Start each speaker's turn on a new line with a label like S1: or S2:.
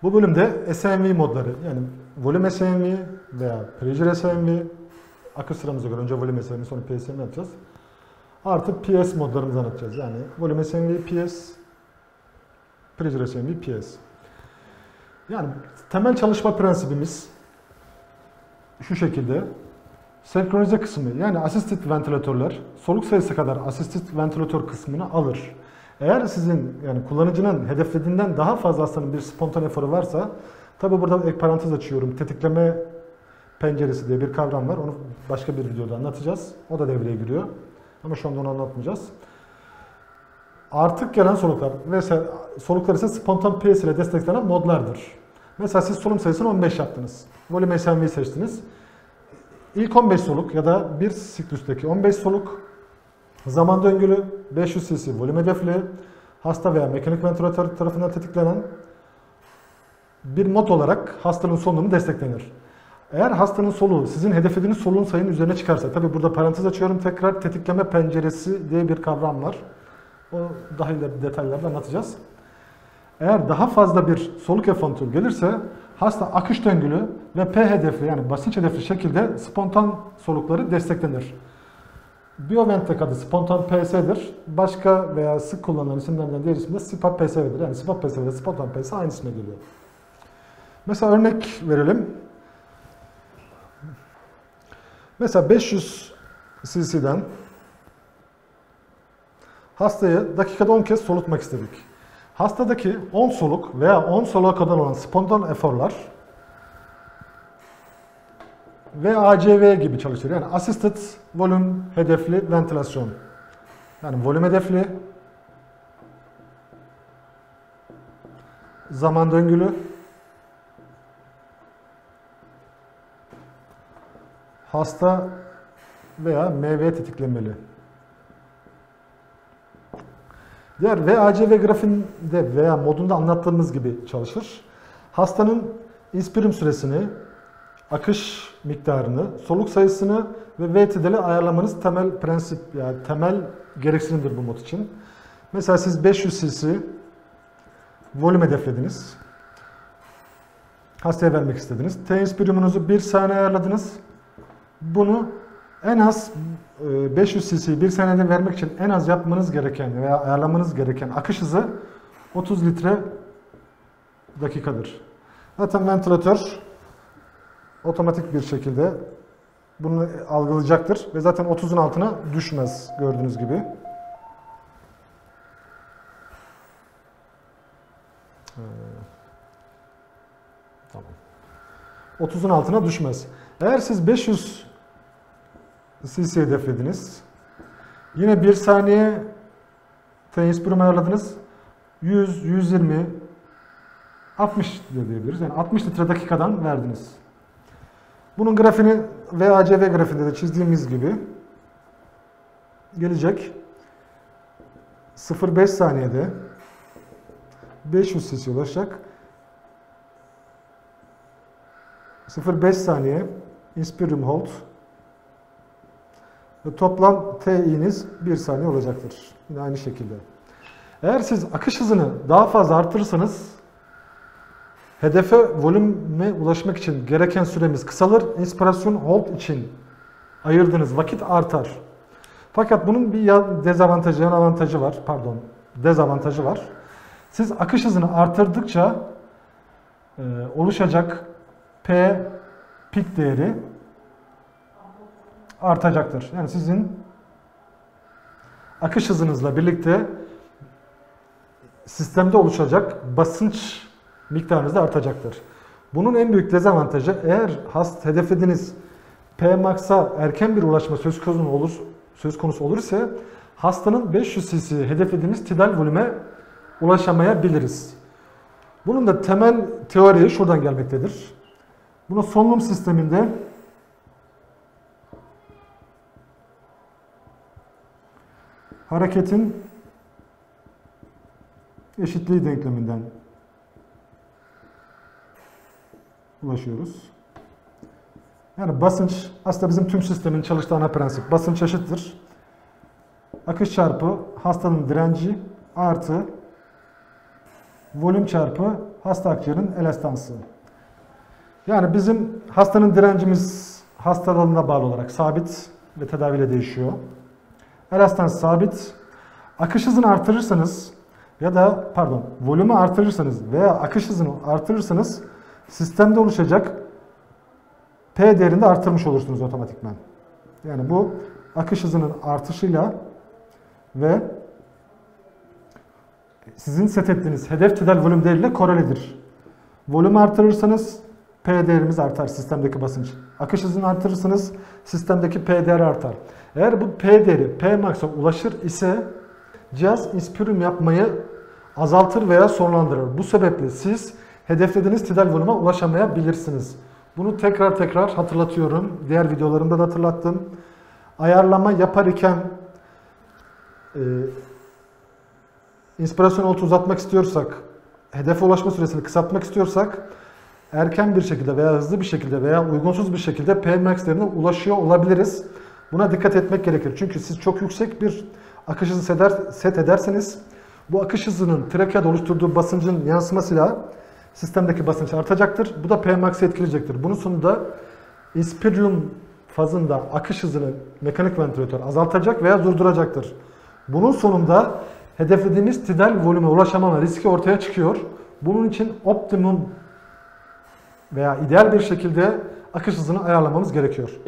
S1: Bu bölümde SMV modları, yani volüm SMV veya pressure SMV, akış sıramıza göre önce volüm SMV sonra PSMV yapacağız. Artı PS modlarımızı anlatacağız. Yani volüm SMV PS, pressure SMV PS. Yani temel çalışma prensibimiz şu şekilde. Senkronize kısmı, yani assisted ventilatörler soluk sayısı kadar assisted ventilatör kısmını alır. Eğer sizin, yani kullanıcının hedeflediğinden daha fazla hastanın bir spontan eforu varsa, tabi burada ek parantez açıyorum, tetikleme penceresi diye bir kavram var. Onu başka bir videoda anlatacağız. O da devreye giriyor. Ama şu anda onu anlatmayacağız. Artık gelen soluklar, mesela soluklar ise spontan PS ile desteklenen modlardır. Mesela siz solum sayısını 15 yaptınız. Volüm SMV seçtiniz. İlk 15 soluk ya da bir siklüsteki 15 soluk zaman döngülü, 500 cc volüm hedefli, hasta veya mekanik ventilatör tarafından tetiklenen bir mod olarak hastanın solunumu desteklenir. Eğer hastanın soluğu sizin hedeflediğiniz soluğun sayının üzerine çıkarsa, tabi burada parantez açıyorum, tekrar tetikleme penceresi diye bir kavram var. O daha ileri detaylarda anlatacağız. Eğer daha fazla bir soluk efontür gelirse hasta akış döngülü ve P hedefli, yani basınç hedefli şekilde spontan solukları desteklenir. Bioventek adı spontan PS'dir. Başka veya sık kullanılan isimlerden diğer isim de SPAP PSV'dir. Yani SPAP PSV ile spontan PS aynı isme geliyor. Mesela örnek verelim. Mesela 500 cc'den hastayı dakikada 10 kez solutmak istedik. Hastadaki 10 soluk veya 10 soluğa kadar olan spontan eforlar ve ACV gibi çalışır. Yani assisted volüm hedefli ventilasyon. Yani volüm hedefli, zaman döngülü, hasta veya MV tetiklemeli. Diğer VACV grafiğinde veya modunda anlattığımız gibi çalışır. Hastanın inspirim süresini, akış miktarını, soluk sayısını ve VTD'li ayarlamanız temel prensip, yani temel gereksinimdir bu mod için. Mesela siz 500 cc volüm hedeflediniz. Hastaya vermek istediniz. T-inspirimunuzu 1 saniye ayarladınız. Bunu en az 500 cc 1 saniyede vermek için en az yapmanız gereken veya ayarlamanız gereken akış hızı 30 litre dakikadır. Zaten ventilatör otomatik bir şekilde bunu algılayacaktır ve zaten 30'un altına düşmez gördüğünüz gibi. Tamam. 30'un altına düşmez. Eğer siz 500 cc hedeflediniz, yine 1 saniye T-inspirim ayarladınız, 100, 120, 60 diyebiliriz. Yani 60 litre dakikadan verdiniz. Bunun grafiğini VACV grafiğinde de çizdiğimiz gibi gelecek. 0,5 saniyede 500 cc ulaşacak. 0,5 saniye inspirium hold ve toplam TI'niz 1 saniye olacaktır. Yine aynı şekilde. Eğer siz akış hızını daha fazla artırırsanız hedefe volüme ulaşmak için gereken süremiz kısalır. İnspirasyon hold için ayırdığınız vakit artar. Fakat bunun bir dezavantajı var. Siz akış hızını artırdıkça oluşacak P pik değeri artacaktır. Yani sizin akış hızınızla birlikte sistemde oluşacak basınç miktarınız da artacaktır. Bunun en büyük dezavantajı, eğer hedeflediğiniz Pmax'a erken bir ulaşma söz konusu olur ise hastanın 500 cc hedeflediğimiz tidal volüme ulaşamayabiliriz. Bunun da temel teoriyi şuradan gelmektedir. Bunu solunum sisteminde hareketin eşitliği denkleminden ulaşıyoruz. Yani basınç aslında bizim tüm sistemin çalıştığı ana prensip. Basınç eşittir akış çarpı hastanın direnci artı volüm çarpı hasta akciğerin elastansı. Yani bizim hastanın direncimiz hastalığına bağlı olarak sabit ve tedaviyle değişiyor. Elastans sabit. Akış hızını artırırsanız ya da volümü artırırsanız veya akış hızını artırırsanız sistemde oluşacak P değerini de artırmış olursunuz otomatikman. Yani bu akış hızının artışıyla ve sizin set ettiğiniz hedef tidal volüm değeriyle korelidir. Volümü artırırsanız P değerimiz artar, sistemdeki basınç. Akış hızını artırırsanız sistemdeki P değeri artar. Eğer bu P değeri P max'a ulaşır ise cihaz inspirium yapmayı azaltır veya sonlandırır. Bu sebeple siz hedeflediğiniz tidal volüme ulaşamayabilirsiniz. Bunu tekrar hatırlatıyorum. Diğer videolarımda da hatırlattım. Ayarlama yapar iken inspirasyon oltu uzatmak istiyorsak, hedefe ulaşma süresini kısaltmak istiyorsak erken bir şekilde veya hızlı bir şekilde veya uygunsuz bir şekilde Pmax değerine ulaşıyor olabiliriz. Buna dikkat etmek gerekir. Çünkü siz çok yüksek bir akış hızı set ederseniz bu akış hızının trakeada oluşturduğu basıncın yansımasıyla sistemdeki basınç artacaktır. Bu da Pmax'i etkileyecektir. Bunun sonunda inspirium fazında akış hızını mekanik ventilatör azaltacak veya durduracaktır. Bunun sonunda hedeflediğimiz tidal volüme ulaşamama riski ortaya çıkıyor. Bunun için optimum veya ideal bir şekilde akış hızını ayarlamamız gerekiyor.